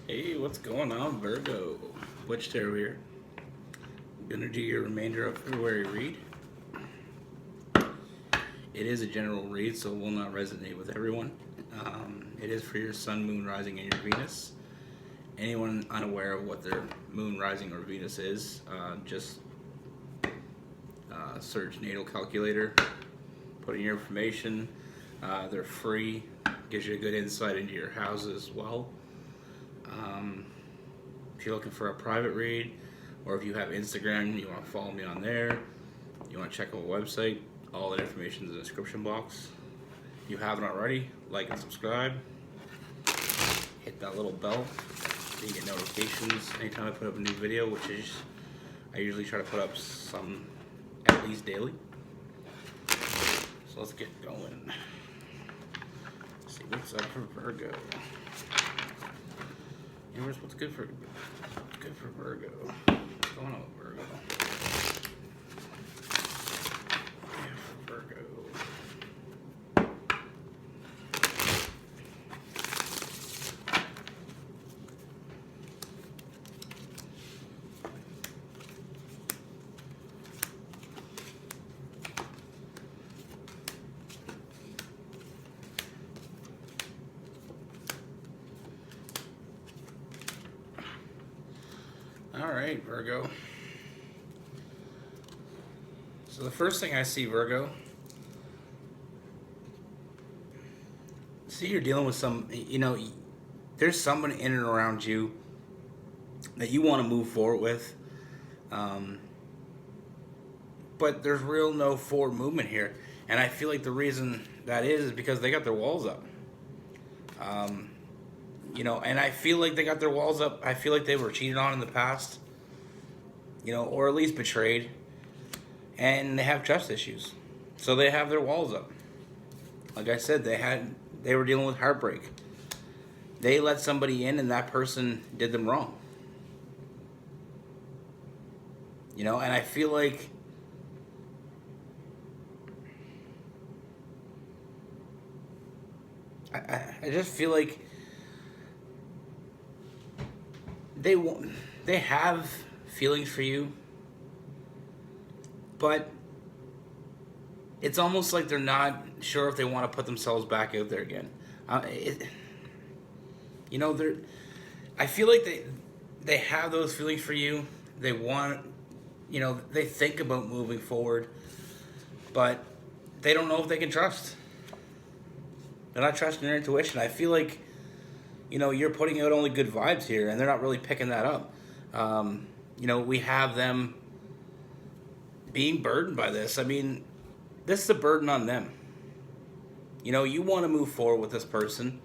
Hey, what's going on, Virgo? Butch Tarot here. Gonna do your remainder of February read. It is a general read, so it will not resonate with everyone. It is for your Sun, Moon, Rising, and your Venus. Anyone unaware of what their Moon, Rising, or Venus is, just search Natal Calculator, put in your information. They're free, gives you a good insight into your houses as well. If you're looking for a private read, or if you have Instagram, you want to follow me on there, you want to check out my website, all that information is in the description box. If you haven't already, like and subscribe. Hit that little bell so you get notifications anytime I put up a new video, which is, I usually try to put up some at least daily. So let's get going. Let's see what's up for Virgo. Universe, what's good for Virgo? What's going on with Virgo? Yeah, for Virgo. All right, Virgo. So the first thing I see, Virgo, see you're dealing with there's someone in and around you that you want to move forward with, but there's real no forward movement here. And I feel like the reason that is because they got their walls up. And I feel like they got their walls up. I feel like they were cheated on in the past, or at least betrayed. And they have trust issues. So they have their walls up. Like I said, they were dealing with heartbreak. They let somebody in and that person did them wrong. And I feel like I just feel like they have feelings for you, but it's almost like they're not sure if they want to put themselves back out there again. They're. I feel like they have those feelings for you. They want, they think about moving forward, but they don't know if they can trust. They're not trusting their intuition. I feel like, you're putting out only good vibes here, and they're not really picking that up. We have them being burdened by this. I mean, this is a burden on them. You want to move forward with this person.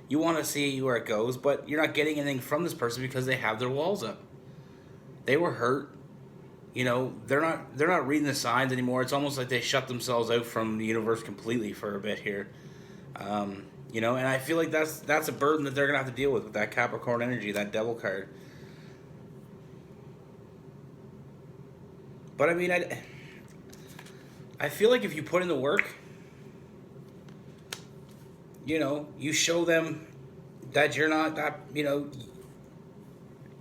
You want to see where it goes, but you're not getting anything from this person because they have their walls up. They were hurt. They're not reading the signs anymore. It's almost like they shut themselves out from the universe completely for a bit here. And I feel like that's a burden that they're gonna have to deal with that Capricorn energy, that Devil card. But I mean, I feel like if you put in the work, you show them that you're not that,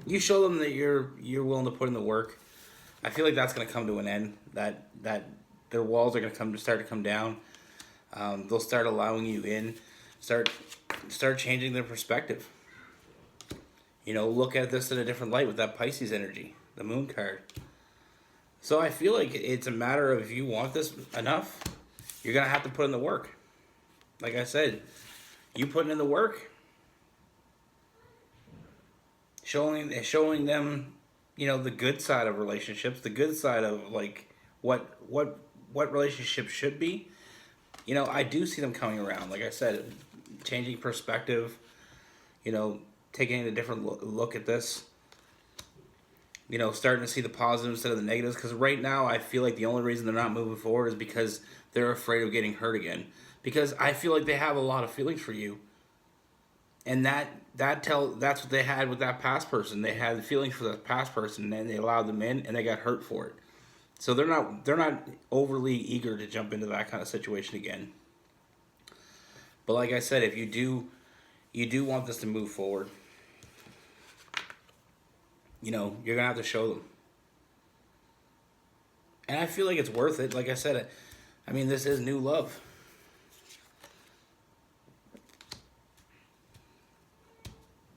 you show them that you're willing to put in the work. I feel like that's gonna come to an end. That their walls are gonna start to come down. They'll start allowing you in. Start changing their perspective. Look at this in a different light with that Pisces energy, the Moon card. So I feel like it's a matter of if you want this enough, you're going to have to put in the work. Like I said, you putting in the work, showing them, the good side of relationships, the good side of like what relationships should be. I do see them coming around. Like I said, changing perspective, taking a different look at this. Starting to see the positives instead of the negatives. Because right now, I feel like the only reason they're not moving forward is because they're afraid of getting hurt again. Because I feel like they have a lot of feelings for you. And that's what they had with that past person. They had feelings for that past person, and they allowed them in, and they got hurt for it. So they're not overly eager to jump into that kind of situation again. But like I said, if you do want this to move forward, you're gonna have to show them. And I feel like it's worth it. Like I said, I mean, this is new love.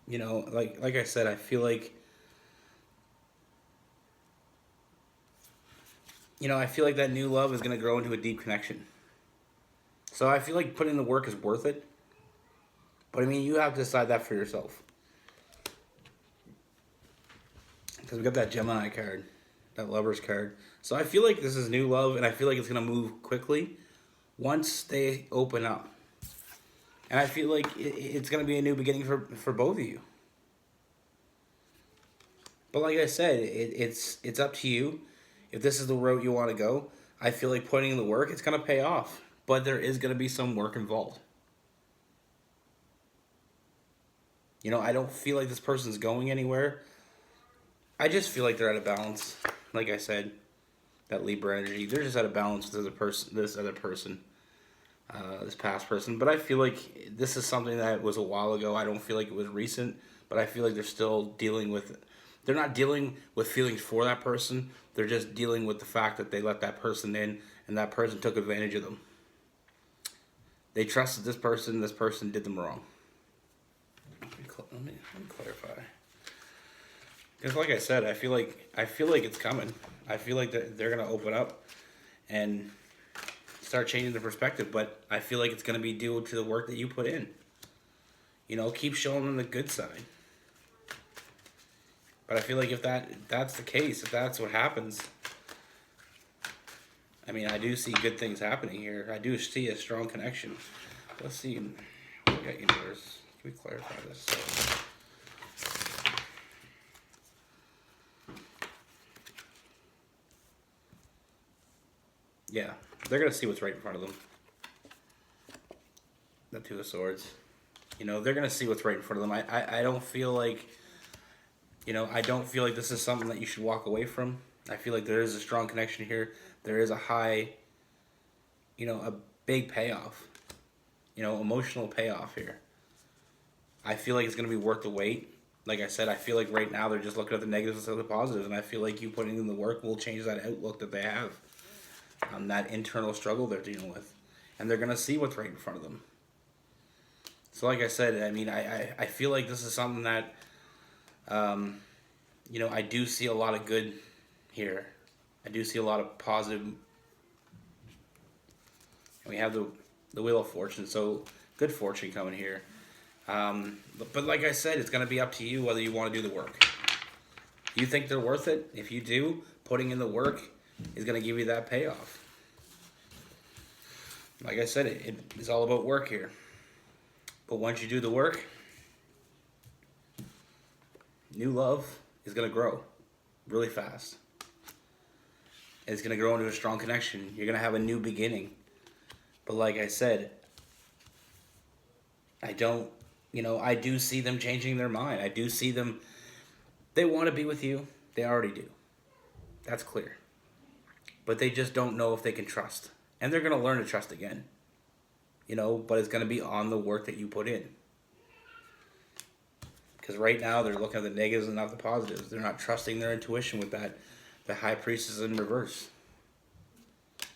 Like I said, I feel like that new love is gonna grow into a deep connection. So I feel like putting the work is worth it. But I mean, you have to decide that for yourself. Because we got that Gemini card, that Lovers card. So I feel like this is new love, and I feel like it's going to move quickly once they open up. And I feel like it's going to be a new beginning for both of you. But like I said, it's up to you. If this is the route you want to go, I feel like putting in the work, it's going to pay off. But there is going to be some work involved. I don't feel like this person's going anywhere. I just feel like they're out of balance. Like I said, that Libra energy, they're just out of balance with this other person, this past person. But I feel like this is something that was a while ago. I don't feel like it was recent, but I feel like they're still dealing with. They're not dealing with feelings for that person. They're just dealing with the fact that they let that person in, and that person took advantage of them. They trusted this person. This person did them wrong. Let me clarify. Because like I said, I feel like it's coming. I feel like they're gonna open up and start changing their perspective. But I feel like it's gonna be due to the work that you put in. Keep showing them the good side. But I feel like if that's the case, if that's what happens, I mean, I do see good things happening here. I do see a strong connection. Let's see. What we got universe? Can we clarify this? Yeah, they're going to see what's right in front of them. The Two of Swords. They're going to see what's right in front of them. I don't feel like, I don't feel like this is something that you should walk away from. I feel like there is a strong connection here. There is a high, a big payoff. Emotional payoff here. I feel like it's going to be worth the wait. Like I said, I feel like right now they're just looking at the negatives instead of the positives. And I feel like you putting in the work will change that outlook that they have. That internal struggle they're dealing with. And they're going to see what's right in front of them. So like I said, I mean, I feel like this is something that, I do see a lot of good here. I do see a lot of positive. We have the Wheel of Fortune, so good fortune coming here. But like I said, it's going to be up to you whether you want to do the work. You think they're worth it? If you do, putting in the work is going to give you that payoff. Like I said, it's all about work here. But once you do the work, new love is going to grow really fast. It's going to grow into a strong connection. You're going to have a new beginning. But like I said, I do see them changing their mind. I do see them, they want to be with you. They already do. That's clear. But they just don't know if they can trust. And they're going to learn to trust again. But it's going to be on the work that you put in. Because right now they're looking at the negatives and not the positives. They're not trusting their intuition with that. The High Priestess in reverse.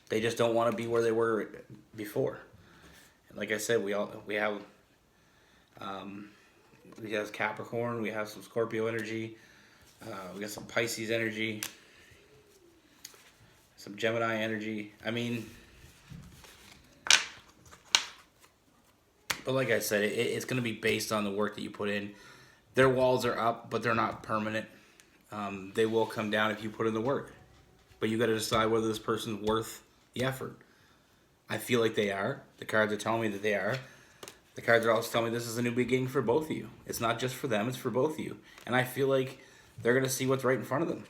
They just don't want to be where they were before. And like I said, we have Capricorn, we have some Scorpio energy, we got some Pisces energy, some Gemini energy. I mean, but like I said, it's going to be based on the work that you put in. Their walls are up, but they're not permanent. They will come down if you put in the work. But you got to decide whether this person's worth the effort. I feel like they are. The cards are telling me that they are. The cards are also telling me this is a new beginning for both of you. It's not just for them, it's for both of you. And I feel like they're going to see what's right in front of them.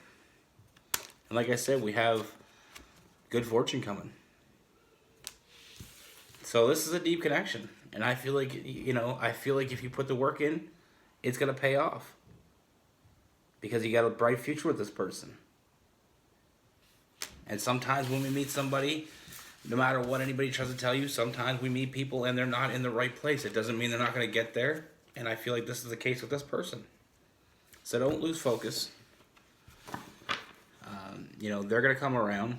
And like I said, we have good fortune coming. So this is a deep connection. And I feel like, if you put the work in, it's going to pay off. Because you got a bright future with this person. And sometimes when we meet somebody, no matter what anybody tries to tell you, sometimes we meet people and they're not in the right place. It doesn't mean they're not going to get there. And I feel like this is the case with this person. So don't lose focus. You know, they're going to come around.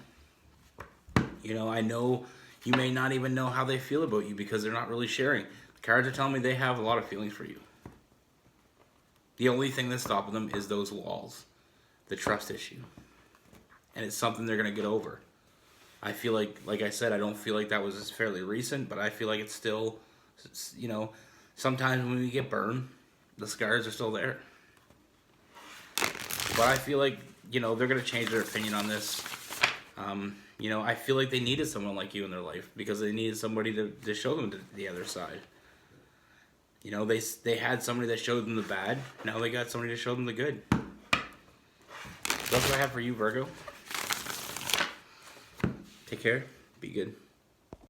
You know, I know you may not even know how they feel about you because they're not really sharing. The cards are telling me they have a lot of feelings for you. The only thing that's stopping them is those walls, the trust issue. And it's something they're going to get over. I feel like I said, I don't feel like that was fairly recent, but I feel like it's still, you know, sometimes when we get burned, the scars are still there. But I feel like, you know, they're going to change their opinion on this. You know, I feel like they needed someone like you in their life because they needed somebody to show them the other side. You know, they had somebody that showed them the bad. Now they got somebody to show them the good. That's what I have for you, Virgo. Take care. Be good.